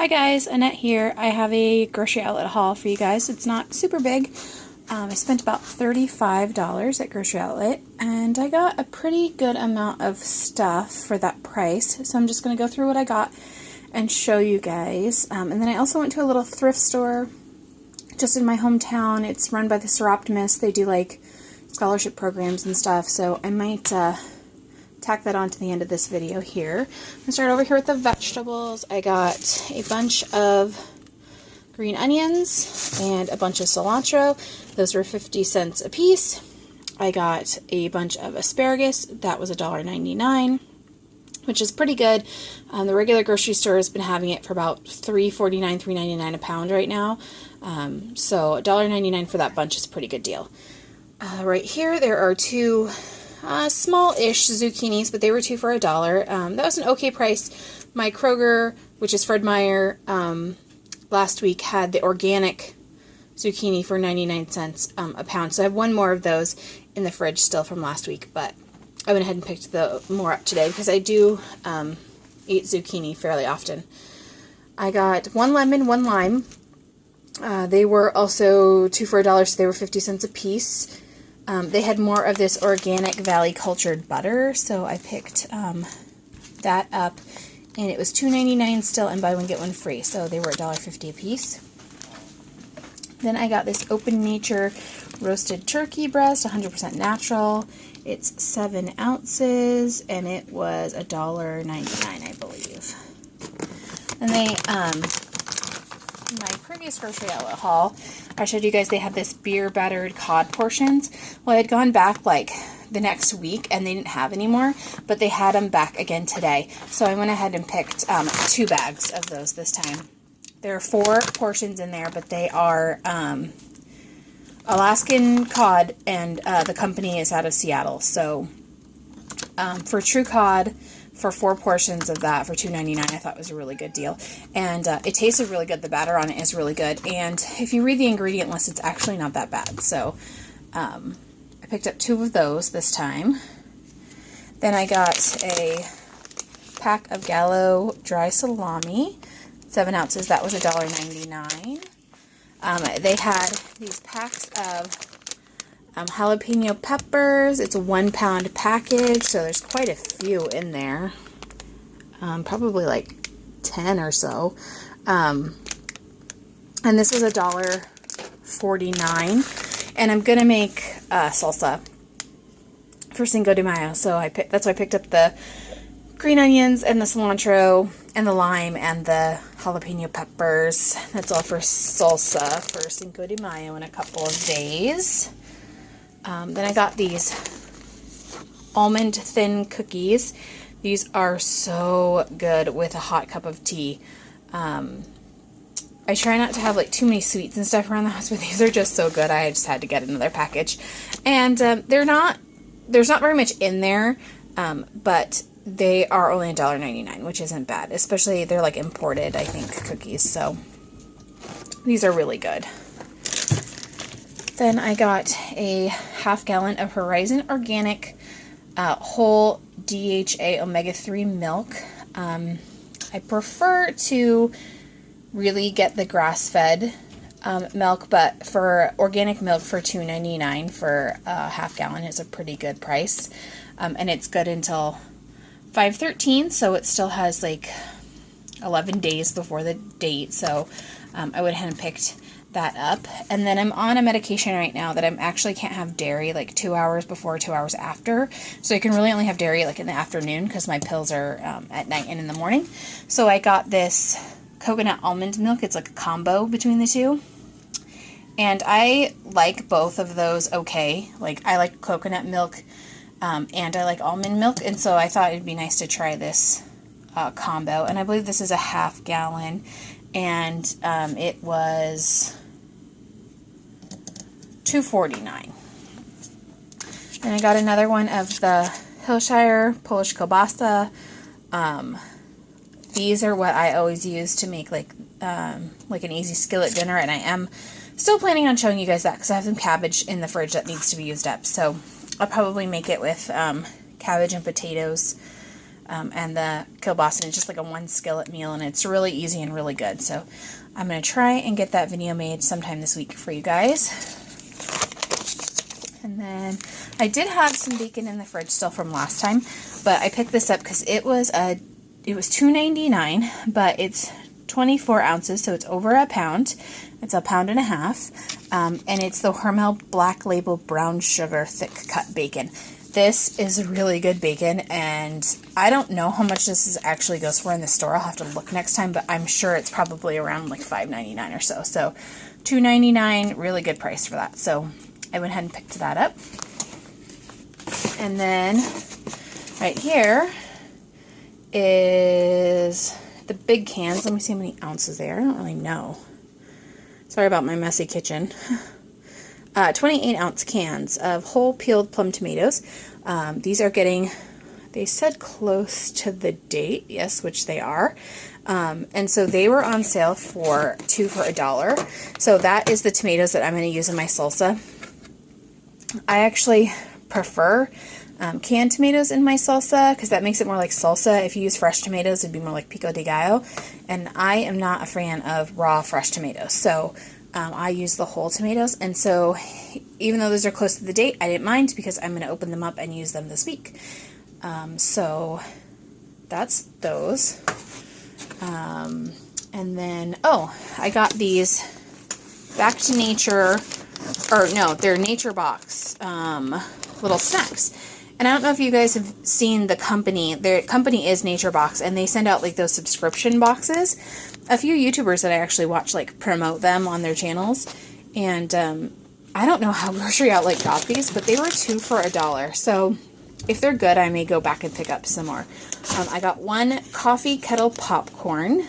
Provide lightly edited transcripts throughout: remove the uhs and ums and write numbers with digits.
Hi guys, Annette here. I have a grocery outlet haul for you guys. It's not super big. I spent about $35 at grocery outlet and I got a pretty good amount of stuff for that price. So I'm just going to go through what I got and show you guys. And then I also went to a little thrift store just in my hometown. It's run by the Seroptimists. They do like scholarship programs and stuff. So I might tack that on to the end of this video here. I'm going to start over here with the vegetables. I got a bunch of green onions and a bunch of cilantro. Those were 50 cents a piece. I got a bunch of asparagus. That was $1.99, which is pretty good. The regular grocery store has been having it for about $3.49, $3.99 a pound right now. So $1.99 for that bunch is a pretty good deal. Right here there are two small-ish zucchinis, but they were two for $1. That was an okay price. My Kroger, which is Fred Meyer, last week had the organic zucchini for 99 cents a pound. So I have one more of those in the fridge still from last week, but I went ahead and picked the more up today because I do eat zucchini fairly often. I got one lemon, one lime. They were also two for $1, so they were 50 cents a piece. They had more of this organic Valley cultured butter, so I picked that up, and it was $2.99 still, and buy one get one free, so they were $1.50 a piece. Then I got this Open Nature roasted turkey breast, 100% natural. It's 7 ounces, and it was $1.99, I believe. And they, my previous grocery outlet haul, I showed you guys they had this beer battered cod portions. Well, I had gone back like the next week and they didn't have any more, but they had them back again today. So I went ahead and picked 2 bags of those this time. There are 4 portions in there, but they are Alaskan cod, and the company is out of Seattle. So for true cod, for 4 portions of that for $2.99, I thought was a really good deal. And it tasted really good. The batter on it is really good. And if you read the ingredient list, it's actually not that bad. So I picked up 2 of those this time. Then I got a pack of Gallo dry salami, 7 ounces. That was $1.99. They had these packs of jalapeno peppers. It's a 1 pound package, so there's quite a few in there. Probably like 10 or so. And this was $1.49. And I'm gonna make salsa for Cinco de Mayo. So that's why I picked up the green onions and the cilantro and the lime and the jalapeno peppers. That's all for salsa for Cinco de Mayo in a couple of days. Then I got these almond thin cookies. These are so good with a hot cup of tea. I try not to have like too many sweets and stuff around the house, but these are just so good. I just had to get another package. And there's not very much in there, but they are only $1.99, which isn't bad. Especially they're like imported, I think, cookies. So these are really good. Then I got a half gallon of Horizon Organic whole DHA omega-3 milk. I prefer to really get the grass-fed milk, but for organic milk for $2.99 for a half gallon is a pretty good price. And it's good until 5/13, so it still has like 11 days before the date. So I went ahead and picked that up. And then I'm on a medication right now that I actually can't have dairy like 2 hours before, 2 hours after. So I can really only have dairy like in the afternoon because my pills are at night and in the morning. So I got this coconut almond milk. It's like a combo between the two. And I like both of those okay. Like I like coconut milk and I like almond milk. And so I thought it'd be nice to try this combo. And I believe this is a half gallon. And it was $2.49. And I got another one of the Hillshire Polish kielbasa. These are what I always use to make like an easy skillet dinner, and I am still planning on showing you guys that because I have some cabbage in the fridge that needs to be used up. So I'll probably make it with cabbage and potatoes and the kielbasa is just like a 1 skillet meal, and it's really easy and really good. So I'm going to try and get that video made sometime this week for you guys. And then I did have some bacon in the fridge still from last time, but I picked this up because it was $2.99, but it's 24 ounces, so it's over a pound. It's 1.5 pounds, and it's the Hormel Black Label Brown Sugar Thick Cut Bacon. This is really good bacon, and I don't know how much this actually goes for in the store. I'll have to look next time, but I'm sure it's probably around like $5.99 or so. So $2.99, really good price for that. So I went ahead and picked that up. And then right here is the big cans. Let me see how many ounces they are. I don't really know. Sorry about my messy kitchen. 28-ounce cans of whole peeled plum tomatoes. These are getting, they said close to the date, yes, which they are. And so they were on sale for 2 for $1. So that is the tomatoes that I'm going to use in my salsa. I actually prefer canned tomatoes in my salsa because that makes it more like salsa. If you use fresh tomatoes, it'd be more like pico de gallo. And I am not a fan of raw fresh tomatoes. So I use the whole tomatoes, and so even though those are close to the date, I didn't mind because I'm going to open them up and use them this week. So that's those. And then, oh, I got these Back to Nature, or no, they're Nature Box little snacks. And I don't know if you guys have seen the company. Their company is Nature Box, and they send out like those subscription boxes. A few YouTubers that I actually watch like promote them on their channels, and I don't know how Grocery Outlet got these, but they were 2 for $1. So if they're good, I may go back and pick up some more. I got 1 coffee kettle popcorn,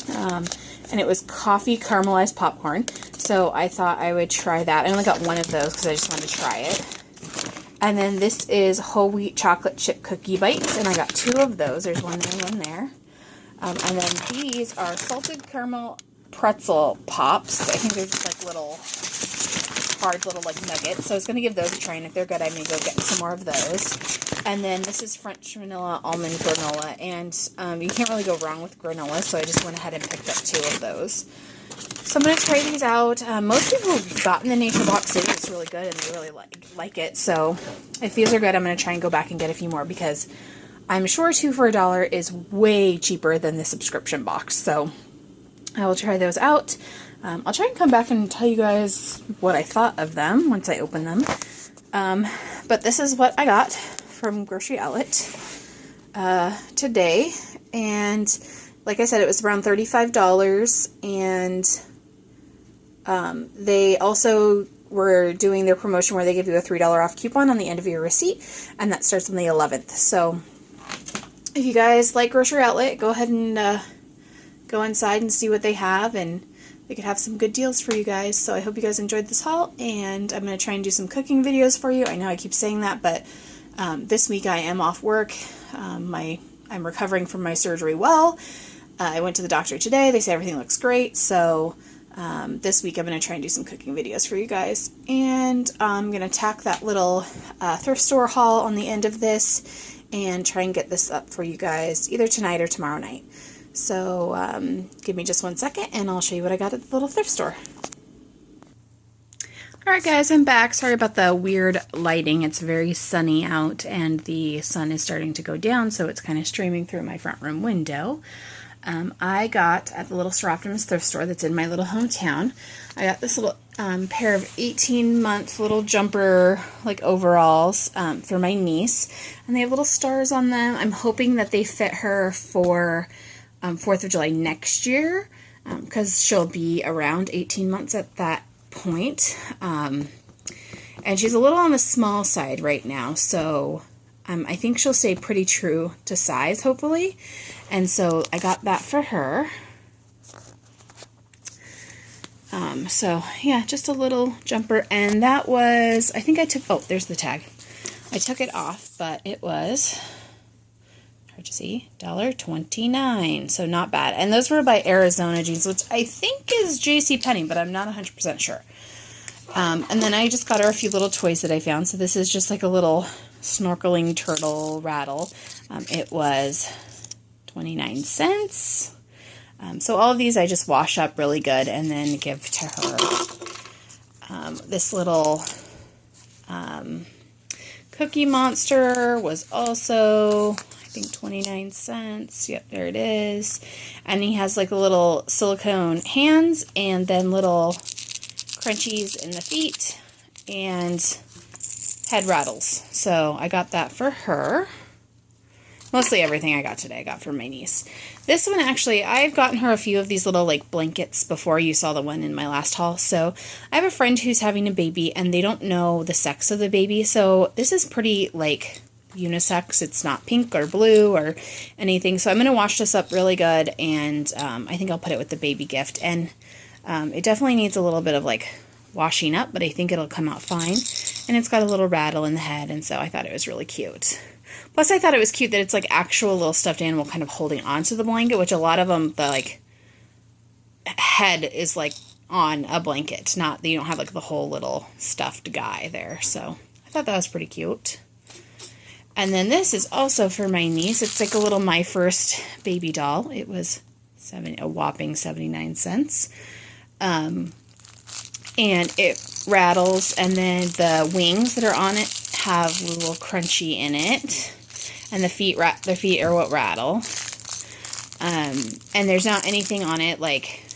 and it was coffee caramelized popcorn. So I thought I would try that. I only got 1 of those because I just wanted to try it. And then this is whole wheat chocolate chip cookie bites, and I got 2 of those. There's one there, one there. And then these are salted caramel pretzel pops. I think they're just like little, hard little like nuggets. So I was going to give those a try, and if they're good, I may go get some more of those. And then this is French vanilla almond granola, and you can't really go wrong with granola, so I just went ahead and picked up 2 of those. So I'm going to try these out. Most people who've gotten the Nature Box say it's really good, and they really like it. So if these are good, I'm going to try and go back and get a few more, because I'm sure 2 for $1 is way cheaper than the subscription box. So I will try those out. I'll try and come back and tell you guys what I thought of them once I open them. But this is what I got from Grocery Outlet today. And like I said, it was around $35. And they also were doing their promotion where they give you a $3 off coupon on the end of your receipt. And that starts on the 11th. So if you guys like Grocery Outlet, go ahead and go inside and see what they have, and they could have some good deals for you guys. So I hope you guys enjoyed this haul, and I'm going to try and do some cooking videos for you. I know I keep saying that, but this week I am off work. I'm recovering from my surgery well. I went to the doctor today. They say everything looks great. So this week I'm going to try and do some cooking videos for you guys. And I'm going to tack that little thrift store haul on the end of this and try and get this up for you guys either tonight or tomorrow night. So give me just 1 second and I'll show you what I got at the little thrift store. Alright guys, I'm back. Sorry about the weird lighting. It's very sunny out and the sun is starting to go down, so it's kind of streaming through my front room window. I got at the little Seroptimus thrift store that's in my little hometown, I got this little pair of 18-month little jumper like overalls for my niece, and they have little stars on them. I'm hoping that they fit her for 4th of July next year, because she'll be around 18 months at that point. And she's a little on the small side right now, so I think she'll stay pretty true to size, hopefully. And so I got that for her. So yeah, just a little jumper, and that was, I think I took, oh, there's the tag. I took it off, but it was, hard to see, $1.29, so not bad. And those were by Arizona Jeans, which I think is JCPenney, but I'm not 100% sure. And then I just got her a few little toys that I found. So this is just like a little snorkeling turtle rattle. It was 29 cents. So all of these I just wash up really good and then give to her. This little Cookie Monster was also, I think, 29 cents. Yep, there it is. And he has like a little silicone hands and then little crunchies in the feet and head rattles. So I got that for her. Mostly everything I got today I got for my niece. This one, actually, I've gotten her a few of these little like blankets before. You saw the one in my last haul. So I have a friend who's having a baby and they don't know the sex of the baby. So this is pretty like unisex. It's not pink or blue or anything. So I'm going to wash this up really good and I think I'll put it with the baby gift. And it definitely needs a little bit of like washing up, but I think it'll come out fine. And it's got a little rattle in the head, and so I thought it was really cute. Plus, I thought it was cute that it's like actual little stuffed animal kind of holding onto the blanket, which a lot of them, the like head is like on a blanket, not, you don't have like the whole little stuffed guy there. So I thought that was pretty cute. And then this is also for my niece. It's like a little My First baby doll. It was a whopping 79 cents. And it rattles, and then the wings that are on it have a little crunchy in it, and the feet are what rattle. And there's not anything on it like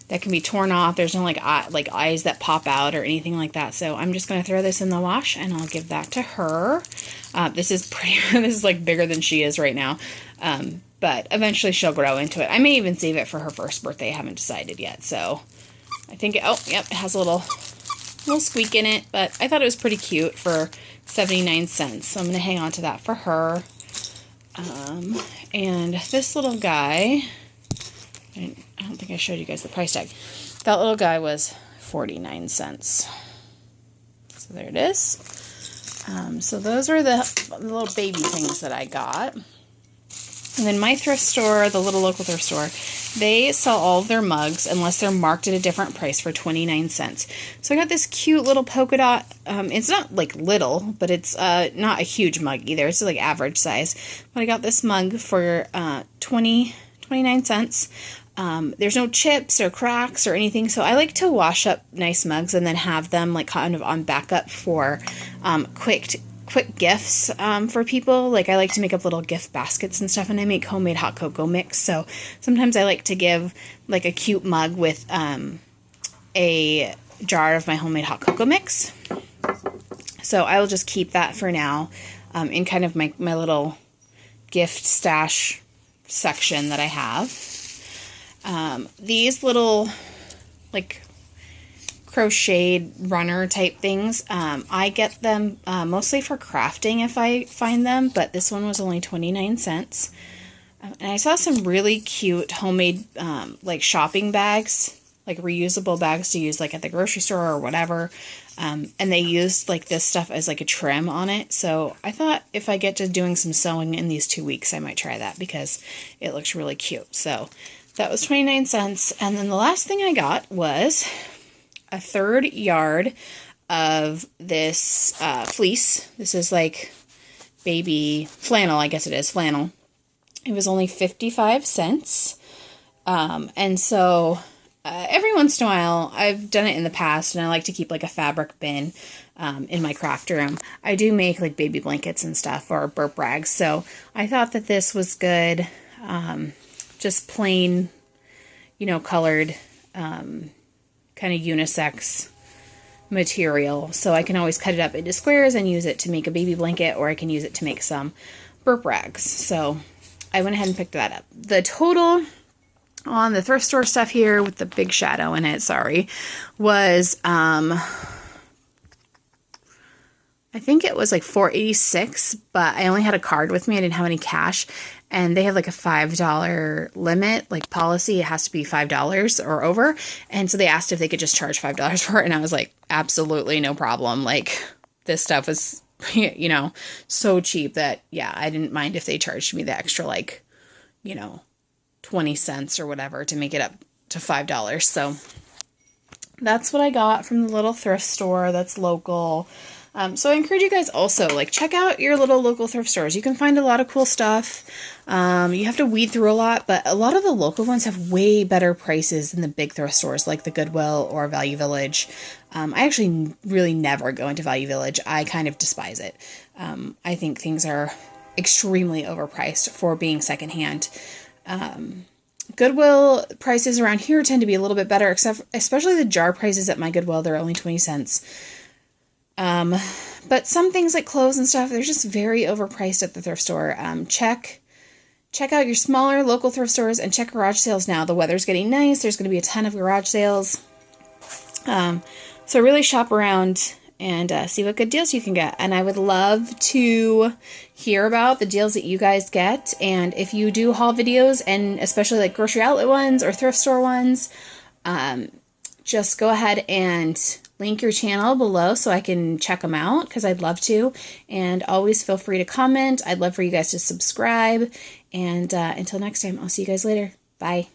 that can be torn off. There's no like eyes that pop out or anything like that. So I'm just gonna throw this in the wash, and I'll give that to her. This is this is like bigger than she is right now, but eventually she'll grow into it. I may even save it for her first birthday. I haven't decided yet. So I think, oh, yep, it has a little squeak in it, but I thought it was pretty cute for 79 cents. So I'm going to hang on to that for her. And this little guy, I don't think I showed you guys the price tag. That little guy was 49 cents. So there it is. So those are the little baby things that I got. And then my thrift store, the little local thrift store, they sell all of their mugs unless they're marked at a different price for 29 cents. So I got this cute little polka dot. It's not like little, but it's not a huge mug either. It's like average size. But I got this mug for 29 cents. There's no chips or cracks or anything. So I like to wash up nice mugs and then have them like kind of on backup for quick gifts for people. Like I like to make up little gift baskets and stuff, and I make homemade hot cocoa mix. So sometimes I like to give like a cute mug with a jar of my homemade hot cocoa mix. So I will just keep that for now in kind of my little gift stash section that I have. These little like crocheted runner type things, I get them mostly for crafting if I find them, but this one was only 29 cents. And I saw some really cute homemade like shopping bags, like reusable bags to use like at the grocery store or whatever, and they used like this stuff as like a trim on it. So I thought if I get to doing some sewing in these 2 weeks, I might try that because it looks really cute. So that was 29 cents. And then the last thing I got was a 1/3 yard of this fleece. This is like baby flannel, I guess it is, flannel. It was only 55 cents. And so every once in a while, I've done it in the past, and I like to keep like a fabric bin in my craft room. I do make like baby blankets and stuff, or burp rags. So I thought that this was good. Just plain, colored, kind of unisex material, so I can always cut it up into squares and use it to make a baby blanket, or I can use it to make some burp rags. So I went ahead and picked that up. The total on the thrift store stuff here with the big shadow in it, was I think it was like $4.86, but I only had a card with me. I didn't have any cash. And they have like a $5 limit, like policy. It has to be $5 or over. And so they asked if they could just charge $5 for it. And I was like, absolutely no problem. Like this stuff was, so cheap that, yeah, I didn't mind if they charged me the extra, like, 20 cents or whatever to make it up to $5. So that's what I got from the little thrift store that's local. So I encourage you guys also, like, check out your little local thrift stores. You can find a lot of cool stuff. You have to weed through a lot, but a lot of the local ones have way better prices than the big thrift stores like the Goodwill or Value Village. I actually really never go into Value Village. I kind of despise it. I think things are extremely overpriced for being secondhand. Goodwill prices around here tend to be a little bit better, especially the jar prices at my Goodwill. They're only 20 cents. But some things like clothes and stuff, they're just very overpriced at the thrift store. Check out your smaller local thrift stores and check garage sales now. The weather's getting nice. There's going to be a ton of garage sales. So really shop around and see what good deals you can get. And I would love to hear about the deals that you guys get. And if you do haul videos, and especially like grocery outlet ones or thrift store ones, just go ahead and link your channel below so I can check them out, because I'd love to. And always feel free to comment. I'd love for you guys to subscribe. And until next time, I'll see you guys later. Bye.